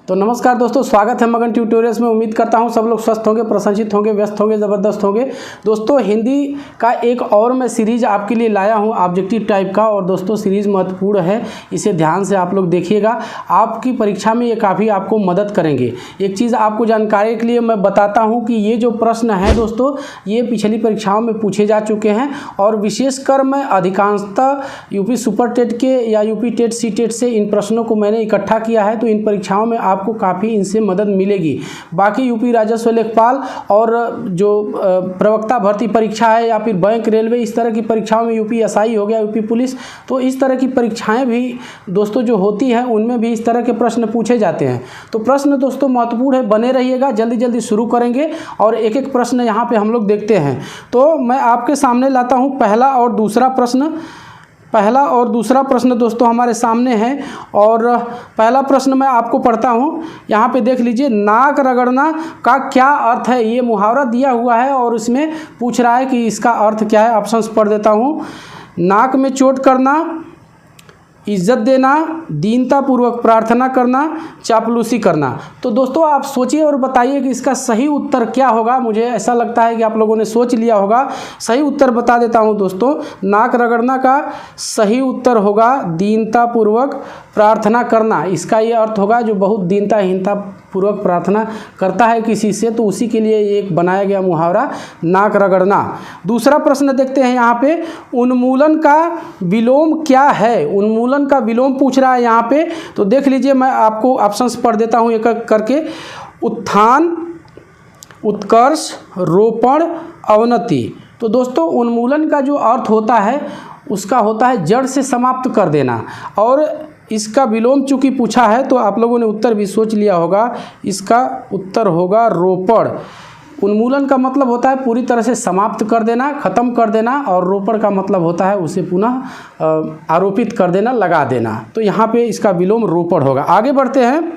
तो नमस्कार दोस्तों, स्वागत है मगन ट्यूटोरियल्स में। उम्मीद करता हूं सब लोग स्वस्थ होंगे, प्रशंसित होंगे, व्यस्त होंगे, ज़बरदस्त होंगे। दोस्तों हिंदी का एक और मैं सीरीज़ आपके लिए लाया हूं ऑब्जेक्टिव टाइप का, और दोस्तों सीरीज़ महत्वपूर्ण है, इसे ध्यान से आप लोग देखिएगा। आपकी परीक्षा में ये काफ़ी आपको मदद करेंगे। एक चीज़ आपको जानकारी के लिए मैं बताता हूँ कि ये जो प्रश्न है दोस्तों, ये पिछली परीक्षाओं में पूछे जा चुके हैं, और विशेषकर मैं अधिकांशतः यूपी सुपर टेट के या यूपी टेट सी टेट से इन प्रश्नों को मैंने इकट्ठा किया है। तो इन परीक्षाओं में आपको काफ़ी इनसे मदद मिलेगी। बाकी यूपी राजस्व लेखपाल और जो प्रवक्ता भर्ती परीक्षा है, या फिर बैंक, रेलवे, इस तरह की परीक्षाओं में यूपी एसआई हो गया, यूपी पुलिस, तो इस तरह की परीक्षाएं भी दोस्तों जो होती हैं उनमें भी इस तरह के प्रश्न पूछे जाते हैं। तो प्रश्न दोस्तों महत्वपूर्ण है, बने रहिएगा। जल्दी जल्दी शुरू करेंगे और एक एक प्रश्न यहाँ पे हम लोग देखते हैं। तो मैं आपके सामने लाता हूँ पहला और दूसरा प्रश्न दोस्तों हमारे सामने है। और पहला प्रश्न मैं आपको पढ़ता हूँ, यहाँ पे देख लीजिए। नाक रगड़ना का क्या अर्थ है? ये मुहावरा दिया हुआ है और इसमें पूछ रहा है कि इसका अर्थ क्या है। ऑप्शंस पढ़ देता हूँ। नाक में चोट करना, इज्जत देना, दीनतापूर्वक प्रार्थना करना, चापलूसी करना। तो दोस्तों आप सोचिए और बताइए कि इसका सही उत्तर क्या होगा। मुझे ऐसा लगता है कि आप लोगों ने सोच लिया होगा। सही उत्तर बता देता हूं दोस्तों। नाक रगड़ना का सही उत्तर होगा दीनतापूर्वक प्रार्थना करना। इसका ये अर्थ होगा जो बहुत दीनता पूर्वक प्रार्थना करता है किसी से, तो उसी के लिए एक बनाया गया मुहावरा नाक रगड़ना। दूसरा प्रश्न देखते हैं यहाँ पे। उन्मूलन का विलोम क्या है? उन्मूलन का विलोम पूछ रहा है यहाँ पे। तो देख लीजिए, मैं आपको ऑप्शंस पढ़ देता हूँ एक एक करके। उत्थान, उत्कर्ष, रोपण, अवनति। तो दोस्तों उन्मूलन का जो अर्थ होता है उसका होता है जड़ से समाप्त कर देना, और इसका विलोम चूंकि पूछा है तो आप लोगों ने उत्तर भी सोच लिया होगा। इसका उत्तर होगा रोपण। उन्मूलन का मतलब होता है पूरी तरह से समाप्त कर देना, ख़त्म कर देना, और रोपण का मतलब होता है उसे पुनः आरोपित कर देना, लगा देना। तो यहाँ पे इसका विलोम रोपण होगा। आगे बढ़ते हैं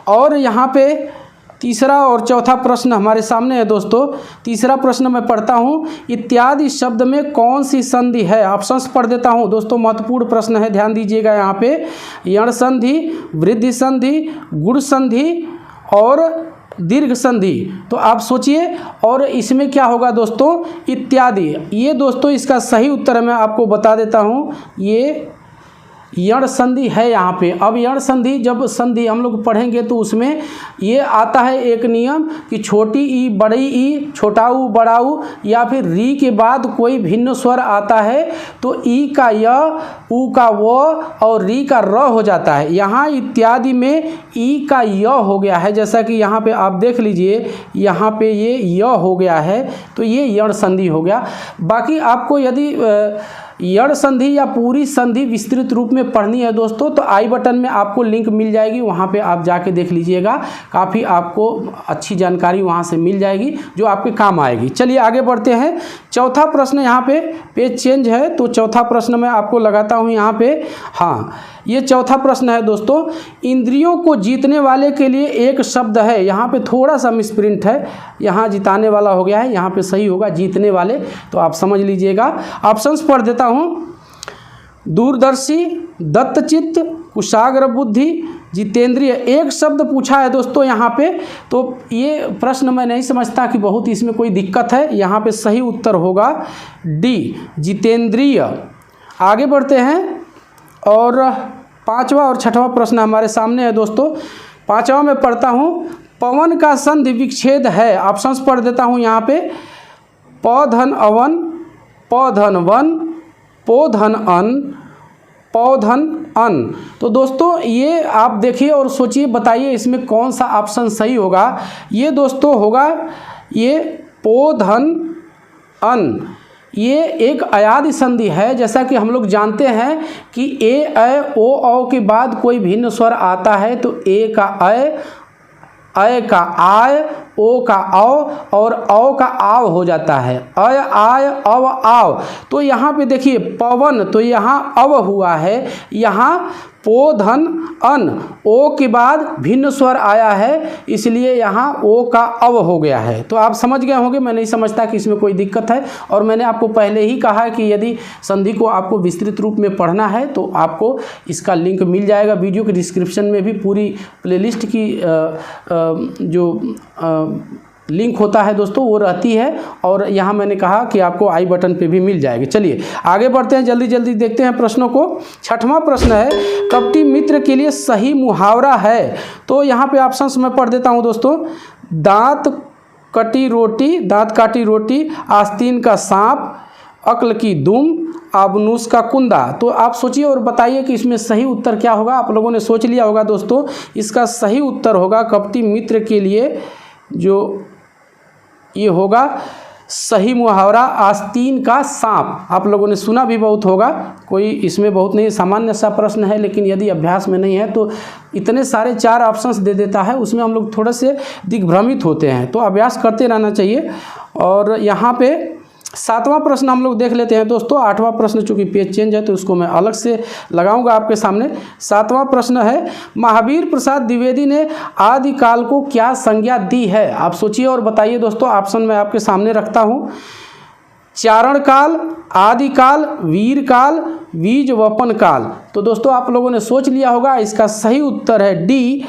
और यहाँ पे तीसरा और चौथा प्रश्न हमारे सामने है दोस्तों। तीसरा प्रश्न मैं पढ़ता हूँ। इत्यादि शब्द में कौन सी संधि है? ऑप्शंस पढ़ देता हूँ दोस्तों। महत्वपूर्ण प्रश्न है, ध्यान दीजिएगा यहाँ पे। यण संधि, वृद्धि संधि, गुण संधि और दीर्घ संधि। तो आप सोचिए और इसमें क्या होगा दोस्तों? इत्यादि। ये दोस्तों इसका सही उत्तर मैं आपको बता देता हूँ। ये यण संधि है यहाँ पे। अब यण संधि, जब संधि हम लोग पढ़ेंगे तो उसमें ये आता है एक नियम कि छोटी ई, बड़ी ई, छोटा ऊ, बड़ा ऊ, या फिर री के बाद कोई भिन्न स्वर आता है तो ई का य, ऊ का व और री का र हो जाता है। यहाँ इत्यादि में ई का य हो गया है, जैसा कि यहाँ पे आप देख लीजिए, यहाँ पे ये य हो गया है, तो ये यण संधि हो गया। बाकी आपको यदि यण संधि या पूरी संधि विस्तृत रूप में पढ़नी है दोस्तों, तो आई बटन में आपको लिंक मिल जाएगी, वहाँ पे आप जाके देख लीजिएगा। काफ़ी आपको अच्छी जानकारी वहाँ से मिल जाएगी जो आपके काम आएगी। चलिए आगे बढ़ते हैं। चौथा प्रश्न यहाँ पे पेज चेंज है, तो चौथा प्रश्न मैं आपको लगाता हूँ यहाँ पे। हाँ, ये चौथा प्रश्न है दोस्तों। इंद्रियों को जीतने वाले के लिए एक शब्द है। यहाँ पे थोड़ा सा मिसप्रिंट है, यहाँ जिताने वाला हो गया है, यहाँ पे सही होगा जीतने वाले। तो आप समझ लीजिएगा। ऑप्शंस पढ़ देता हूँ। दूरदर्शी, दत्तचित्त, कुशाग्र बुद्धि, जितेंद्रिय। एक शब्द पूछा है दोस्तों यहाँ पे, तो ये प्रश्न मैं नहीं समझता कि बहुत इसमें कोई दिक्कत है। यहाँ पे सही उत्तर होगा डी, जितेंद्रिय। आगे बढ़ते हैं और पांचवा और छठवां प्रश्न हमारे सामने है दोस्तों। पांचवा में पढ़ता हूँ। पवन का संधि विच्छेद है। ऑप्शंस पढ़ देता हूँ यहाँ पे। प धन अवन, प धन वन, पो धन अन, पौ धन अन। तो दोस्तों ये आप देखिए और सोचिए, बताइए इसमें कौन सा ऑप्शन सही होगा। ये दोस्तों होगा ये पो धन अन। ये एक अयादि संधि है। जैसा कि हम लोग जानते हैं कि ए, ऐ, ओ, औ के बाद कोई भिन्न स्वर आता है तो ए का ऐ का आय, ओ का औ और औ का आव हो जाता है, अय आय अव आव। तो यहाँ पे देखिए पवन, तो यहाँ अव हुआ है, यहाँ पो धन अन, ओ के बाद भिन्न स्वर आया है, इसलिए यहाँ ओ का अव हो गया है। तो आप समझ गए होंगे, मैं नहीं समझता कि इसमें कोई दिक्कत है। और मैंने आपको पहले ही कहा है कि यदि संधि को आपको विस्तृत रूप में पढ़ना है तो आपको इसका लिंक मिल जाएगा वीडियो के डिस्क्रिप्शन में भी। पूरी प्लेलिस्ट की जो लिंक होता है दोस्तों वो रहती है, और यहाँ मैंने कहा कि आपको आई बटन पे भी मिल जाएगी। चलिए आगे बढ़ते हैं, जल्दी जल्दी देखते हैं प्रश्नों को। छठवां प्रश्न है, कपटी मित्र के लिए सही मुहावरा है। तो यहाँ पे ऑप्शंस मैं पढ़ देता हूँ दोस्तों। दांत काटी रोटी, आस्तीन का सांप, अक्ल की दुम, आबनूस का कुंदा। तो आप सोचिए और बताइए कि इसमें सही उत्तर क्या होगा। आप लोगों ने सोच लिया होगा दोस्तों, इसका सही उत्तर होगा कपटी मित्र के लिए जो ये होगा सही मुहावरा आस्तीन का सांप। आप लोगों ने सुना भी बहुत होगा, कोई इसमें बहुत नहीं, सामान्य सा प्रश्न है, लेकिन यदि अभ्यास में नहीं है तो इतने सारे 4 ऑप्शंस दे देता है, उसमें हम लोग थोड़े से दिग्भ्रमित होते हैं। तो अभ्यास करते रहना चाहिए। और यहाँ पे 7वां प्रश्न हम लोग देख लेते हैं दोस्तों। 8वां प्रश्न चूंकि पेज चेंज है तो उसको मैं अलग से लगाऊंगा आपके सामने। 7वां प्रश्न है, महावीर प्रसाद द्विवेदी ने आदिकाल को क्या संज्ञा दी है। आप सोचिए और बताइए दोस्तों। ऑप्शन मैं आपके सामने रखता हूं। चारण काल, आदिकाल, वीर काल, बीज वपन काल। तो दोस्तों आप लोगों ने सोच लिया होगा, इसका सही उत्तर है डी,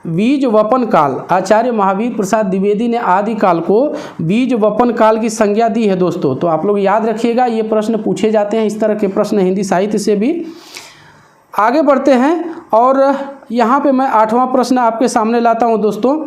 बीज वपन काल। आचार्य महावीर प्रसाद द्विवेदी ने आदिकाल को बीज वपन काल की संज्ञा दी है दोस्तों। तो आप लोग याद रखिएगा, ये प्रश्न पूछे जाते हैं, इस तरह के प्रश्न हिंदी साहित्य से भी। आगे बढ़ते हैं और यहाँ पे मैं 8वां प्रश्न आपके सामने लाता हूँ दोस्तों।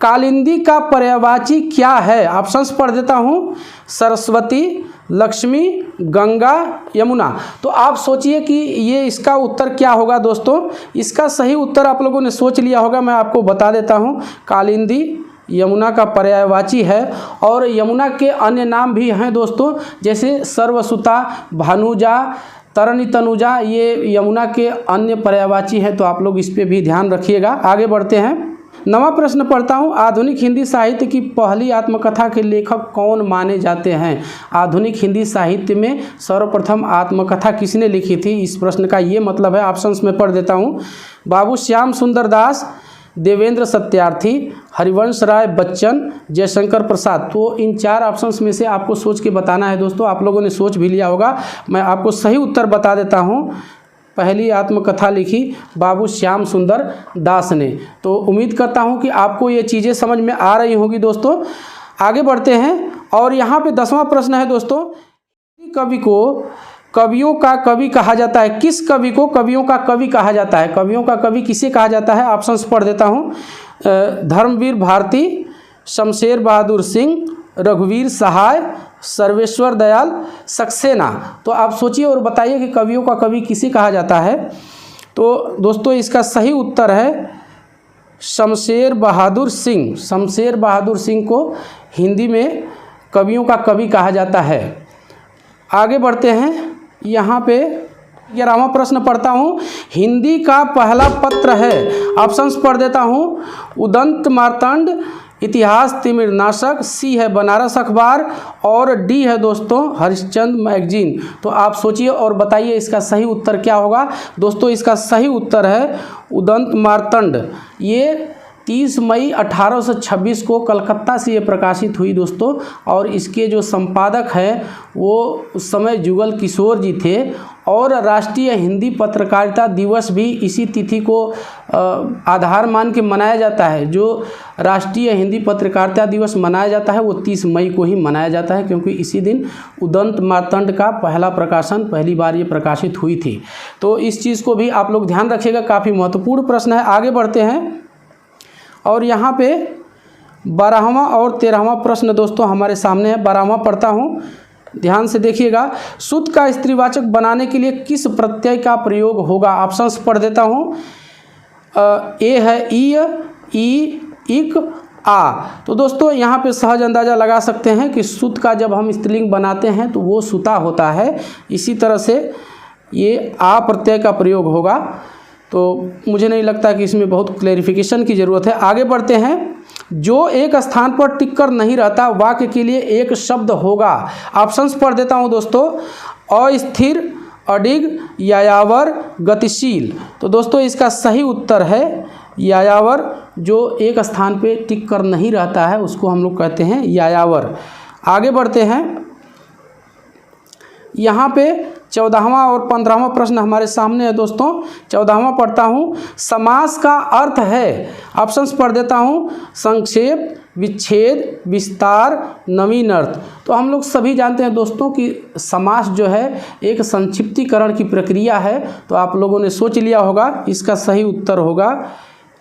कालिंदी का पर्यायवाची क्या है। ऑप्शंस पढ़ देता हूँ। सरस्वती, लक्ष्मी, गंगा, यमुना। तो आप सोचिए कि ये इसका उत्तर क्या होगा दोस्तों। इसका सही उत्तर आप लोगों ने सोच लिया होगा, मैं आपको बता देता हूँ। कालिंदी यमुना का पर्यायवाची है, और यमुना के अन्य नाम भी हैं दोस्तों, जैसे सर्वसुता, भानुजा, तरणी तनुजा, ये यमुना के अन्य पर्यायवाची हैं। तो आप लोग इस पे भी ध्यान रखिएगा। आगे बढ़ते हैं। 9वां प्रश्न पढ़ता हूँ। आधुनिक हिंदी साहित्य की पहली आत्मकथा के लेखक कौन माने जाते हैं। आधुनिक हिंदी साहित्य में सर्वप्रथम आत्मकथा किसने लिखी थी, इस प्रश्न का ये मतलब है। ऑप्शंस में पढ़ देता हूँ। बाबू श्याम सुंदर दास, देवेंद्र सत्यार्थी, हरिवंश राय बच्चन, जयशंकर प्रसाद। तो इन 4 ऑप्शंस में से आपको सोच के बताना है दोस्तों। आप लोगों ने सोच भी लिया होगा, मैं आपको सही उत्तर बता देता हूँ। पहली आत्मकथा लिखी बाबू श्याम सुंदर दास ने। तो उम्मीद करता हूं कि आपको ये चीज़ें समझ में आ रही होंगी दोस्तों। आगे बढ़ते हैं और यहाँ पे 10वां प्रश्न है दोस्तों। कवि को कवियों का कवि कहा जाता है। किस कवि को कवियों का कवि कहा जाता है। कवियों का कवि किसे कहा जाता है। ऑप्शंस पढ़ देता हूँ। धर्मवीर भारती, शमशेर बहादुर सिंह, रघुवीर सहाय, सर्वेश्वर दयाल सक्सेना। तो आप सोचिए और बताइए कि कवियों का कवि किसे कहा जाता है। तो दोस्तों इसका सही उत्तर है शमशेर बहादुर सिंह। शमशेर बहादुर सिंह को हिंदी में कवियों का कवि कहा जाता है। आगे बढ़ते हैं। यहाँ पे 11वां प्रश्न पढ़ता हूँ। हिंदी का पहला पत्र है। ऑप्शंस पढ़ देता हूँ। उदंत मार्तंड, इतिहास तिमिरनाशक, सी है बनारस अखबार, और डी है दोस्तों हरिश्चंद्र मैगजीन। तो आप सोचिए और बताइए इसका सही उत्तर क्या होगा। दोस्तों इसका सही उत्तर है उदंत मार्तंड। ये 30 मई 1826 को कलकत्ता से ये प्रकाशित हुई दोस्तों। और इसके जो संपादक हैं वो उस समय जुगल किशोर जी थे। और राष्ट्रीय हिंदी पत्रकारिता दिवस भी इसी तिथि को आधार मान के मनाया जाता है। जो राष्ट्रीय हिंदी पत्रकारिता दिवस मनाया जाता है वो 30 मई को ही मनाया जाता है, क्योंकि इसी दिन उदंत मार्तंड का पहला प्रकाशन पहली बार ये प्रकाशित हुई थी। तो इस चीज़ को भी आप लोग ध्यान रखिएगा, काफ़ी महत्वपूर्ण प्रश्न है। आगे बढ़ते हैं और यहाँ पे 12वां और 13वां प्रश्न दोस्तों हमारे सामने है। 12वां पढ़ता हूँ, ध्यान से देखिएगा। सुत का स्त्रीवाचक बनाने के लिए किस प्रत्यय का प्रयोग होगा। ऑप्शंस पढ़ देता हूँ। ए है इ, इक, आ। तो दोस्तों यहाँ पे सहज अंदाज़ा लगा सकते हैं कि सुत का जब हम स्त्रीलिंग बनाते हैं तो वो सुता होता है। इसी तरह से ये आ प्रत्यय का प्रयोग होगा। तो मुझे नहीं लगता कि इसमें बहुत क्लैरिफिकेशन की ज़रूरत है। आगे बढ़ते हैं। जो एक स्थान पर टिक कर नहीं रहता वाक्य के लिए एक शब्द होगा। ऑप्शंस पढ़ देता हूँ दोस्तों। अस्थिर, अडिग, यायावर, गतिशील। तो दोस्तों इसका सही उत्तर है यायावर। जो एक स्थान पे टिक कर नहीं रहता है उसको हम लोग कहते हैं यायावर। आगे बढ़ते हैं। यहाँ पे 14वां और 15वां प्रश्न हमारे सामने है दोस्तों। 14वां पढ़ता हूँ। समास का अर्थ है, ऑप्शंस पढ़ देता हूँ, संक्षेप, विच्छेद, विस्तार, नवीन अर्थ। तो हम लोग सभी जानते हैं दोस्तों कि समास जो है एक संक्षिप्तीकरण की प्रक्रिया है। तो आप लोगों ने सोच लिया होगा, इसका सही उत्तर होगा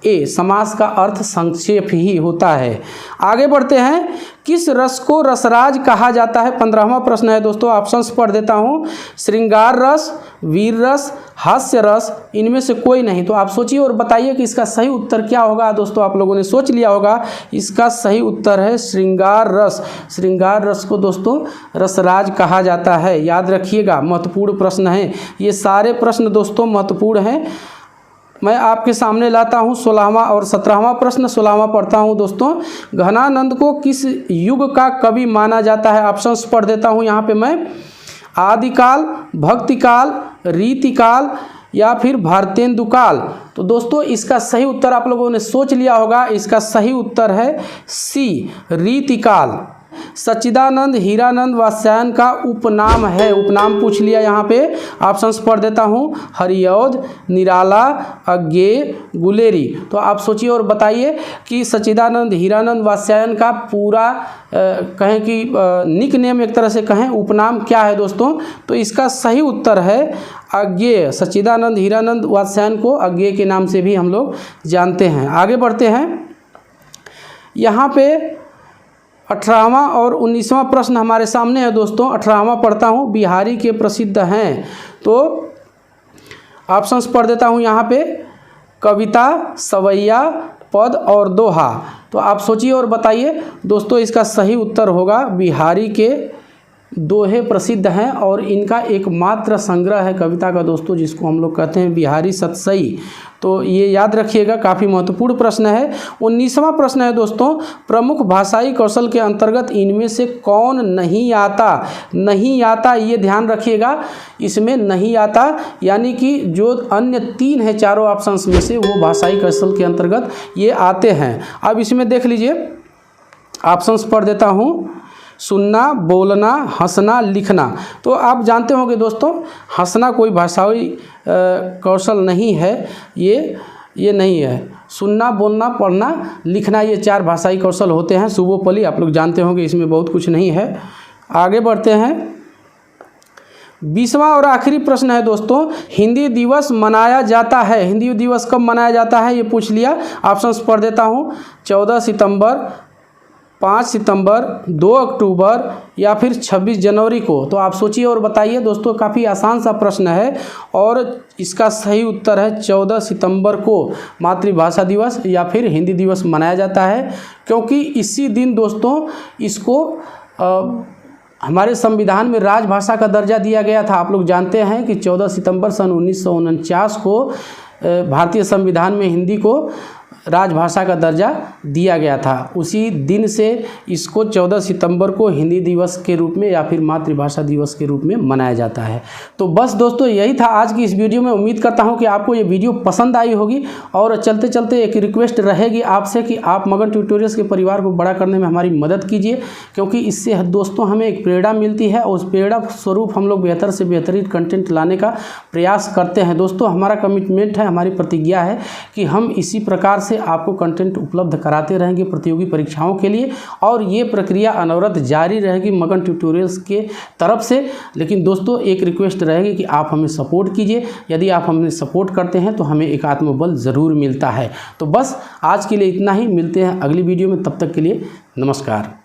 ए, समास का अर्थ संक्षेप ही होता है। आगे बढ़ते हैं। किस रस को रसराज कहा जाता है? 15वां प्रश्न है दोस्तों। ऑप्शंस पढ़ देता हूँ। श्रृंगार रस, वीर रस, हास्य रस, इनमें से कोई नहीं। तो आप सोचिए और बताइए कि इसका सही उत्तर क्या होगा। दोस्तों आप लोगों ने सोच लिया होगा, इसका सही उत्तर है श्रृंगार रस। श्रृंगार रस को दोस्तों रसराज कहा जाता है। याद रखिएगा, महत्वपूर्ण प्रश्न है ये। सारे प्रश्न दोस्तों महत्वपूर्ण हैं। मैं आपके सामने लाता हूँ 16वां और 17वां प्रश्न। 16वां पढ़ता हूँ दोस्तों। घनानंद को किस युग का कवि माना जाता है? ऑप्शंस पढ़ देता हूँ यहाँ पे मैं। आदिकाल, भक्तिकाल, रीतिकाल या फिर भारतेंदुकाल। तो दोस्तों इसका सही उत्तर आप लोगों ने सोच लिया होगा, इसका सही उत्तर है सी, रीतिकाल। सच्चिदानंद हीरानंद वात्स्यायन का उपनाम है। उपनाम पूछ लिया यहाँ पे। ऑप्शंस पढ़ देता हूँ। हरिऔध, निराला, अज्ञेय, गुलेरी। तो आप सोचिए और बताइए कि सच्चिदानंद हीरानंद वात्स्यायन का पूरा कहें कि निक नेम एक तरह से कहें, उपनाम क्या है दोस्तों? तो इसका सही उत्तर है अज्ञेय। सच्चिदानंद हीरानंद वात्स्यायन को अज्ञेय के नाम से भी हम लोग जानते हैं। आगे बढ़ते हैं। यहाँ पे 18वां और 19वां प्रश्न हमारे सामने है दोस्तों। 18वां पढ़ता हूँ। बिहारी के प्रसिद्ध हैं। तो ऑप्शंस पढ़ देता हूँ यहाँ पे। कविता, सवैया, पद और दोहा। तो आप सोचिए और बताइए दोस्तों, इसका सही उत्तर होगा बिहारी के दोहे प्रसिद्ध हैं और इनका एकमात्र संग्रह है कविता का दोस्तों, जिसको हम लोग कहते हैं बिहारी सतसई। तो ये याद रखिएगा, काफ़ी महत्वपूर्ण प्रश्न है। 19वां प्रश्न है दोस्तों। प्रमुख भाषाई कौशल के अंतर्गत इनमें से कौन नहीं आता? नहीं आता, ये ध्यान रखिएगा, इसमें नहीं आता यानी कि जो अन्य 3 है चारों ऑप्शंस में से, वो भाषाई कौशल के अंतर्गत ये आते हैं। अब इसमें देख लीजिए, ऑप्शंस पढ़ देता हूँ। सुनना, बोलना, हंसना, लिखना। तो आप जानते होंगे दोस्तों, हंसना कोई भाषाई कौशल नहीं है, ये नहीं है। सुनना, बोलना, पढ़ना, लिखना, ये 4 भाषाई कौशल होते हैं। सुबोपली आप लोग जानते होंगे, इसमें बहुत कुछ नहीं है। आगे बढ़ते हैं। 20वां और आखिरी प्रश्न है दोस्तों। हिंदी दिवस मनाया जाता है, हिंदी दिवस कब मनाया जाता है ये पूछ लिया। ऑप्शंस पढ़ देता हूँ। 14 सितंबर, 5 सितंबर, 2 अक्टूबर या फिर 26 जनवरी को। तो आप सोचिए और बताइए दोस्तों, काफ़ी आसान सा प्रश्न है और इसका सही उत्तर है 14 सितंबर को मातृभाषा दिवस या फिर हिंदी दिवस मनाया जाता है, क्योंकि इसी दिन दोस्तों इसको हमारे संविधान में राजभाषा का दर्जा दिया गया था। आप लोग जानते हैं कि 14 सितंबर सन 1949 को भारतीय संविधान में हिंदी को राजभाषा का दर्जा दिया गया था। उसी दिन से इसको 14 सितंबर को हिंदी दिवस के रूप में या फिर मातृभाषा दिवस के रूप में मनाया जाता है। तो बस दोस्तों यही था आज की इस वीडियो में। उम्मीद करता हूं कि आपको ये वीडियो पसंद आई होगी और चलते चलते एक रिक्वेस्ट रहेगी आपसे कि आप मगन ट्यूटोरियल्स के परिवार को बड़ा करने में हमारी मदद कीजिए, क्योंकि इससे दोस्तों हमें एक प्रेरणा मिलती है और उस प्रेरणा स्वरूप हम लोग बेहतर से बेहतरीन कंटेंट लाने का प्रयास करते हैं। दोस्तों हमारा कमिटमेंट है, हमारी प्रतिज्ञा है कि हम इसी प्रकार से आपको कंटेंट उपलब्ध कराते रहेंगे प्रतियोगी परीक्षाओं के लिए, और ये प्रक्रिया अनवरत जारी रहेगी मगन ट्यूटोरियल्स के तरफ से। लेकिन दोस्तों एक रिक्वेस्ट रहेगी कि आप हमें सपोर्ट कीजिए। यदि आप हमें सपोर्ट करते हैं तो हमें एक आत्मबल ज़रूर मिलता है। तो बस आज के लिए इतना ही, मिलते हैं अगली वीडियो में, तब तक के लिए नमस्कार।